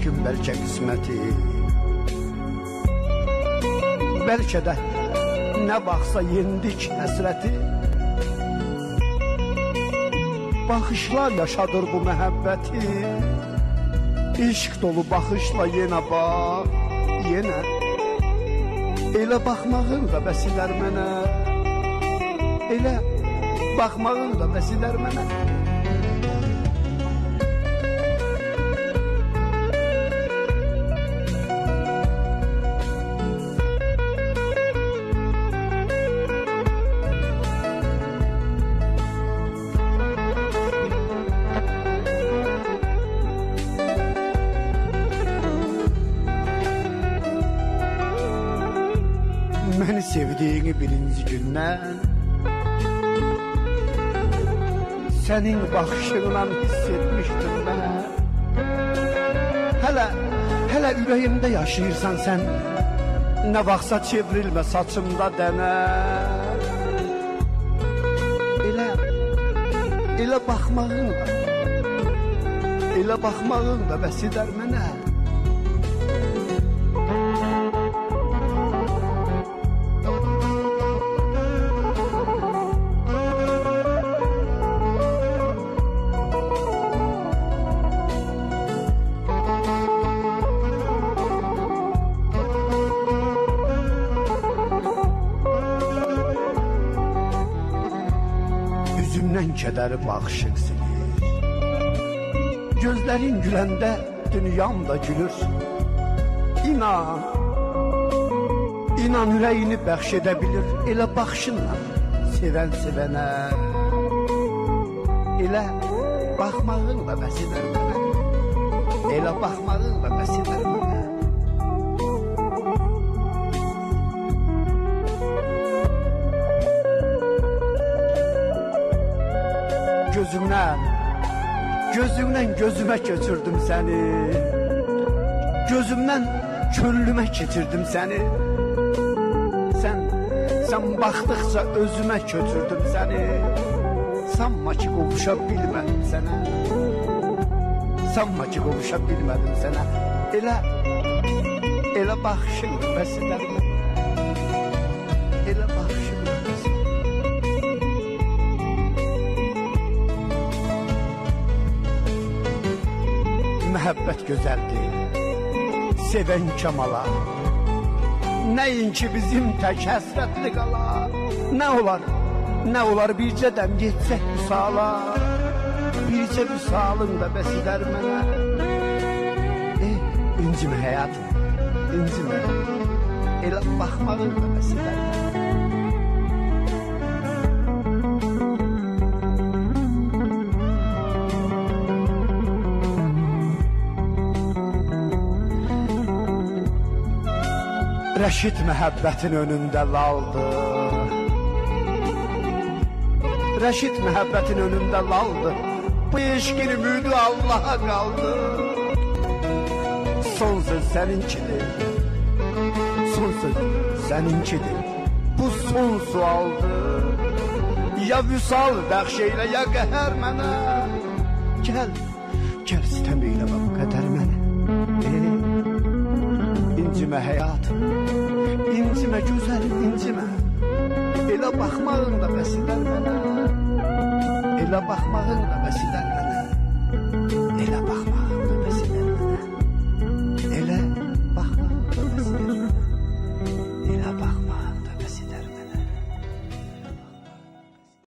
gün bəlkə qisməti. Bəlkə də nə vaxtsa yendik həsrəti. Baxışlar yaşadır bu məhəbbəti. İşq dolu baxışla yenə bax, yenə. Elə baxmağın da bəsilər mənə. Elə baxmağın da bəsilər mənə. Məni sevdiğini birinci gündən sənin baxışınla hiss etmişdim mən. Hələ ürəyimdə yaşayırsan sən. Nə vaxtsa çevrilmə saçımda dənə. Elə baxmağın da bəs edər mənə. Üzümdən kədəri baxışın silir. Gözlərin güləndə dünyam da gülür. İnan ürəyini bəxş edə bilir. Elə baxışınla sevən sevənə. Elə baxmağın da bəs edər mənə. Elə baxmağın da bəs edər mənə. Gözümden gözüme götürdüm seni. Gözümden könlüme getirdim seni. Sen baktıkça özüme götürdüm seni. Sanma ki qovuşa bilmədim sənə. Sanma ki qovuşa bilmədim sənə. Elə baxışın bəs edər mənə. Elə baxışın bəs edər. Məhəbbət gözəldir, sevən kamala. Nəinki bizim tək həsrətli qala. Nə olar bircə dəm getsək vüsala. Bircə vüsalın da bəs edər mənə. İncimə həyatım, incimə. Elə baxmağın da bəs edər mənə. Rəşid məhəbbətin önündə laldı. Rəşid məhəbbətin önündə laldı. Bu eşqin ümidi Allaha qaldı. Son söz səninkidir. Son söz səninkidir. Bu son sualdır. Ya vüsal bəxş eylə, ya qəhər mənə. Gəl sitəm eyləmə bu qədər mənə. İncimə həyatım, incimə gözəlim, incimə. Elə baxmağın da bəs edər mənə. Elə baxmağın da bəs edər mənə.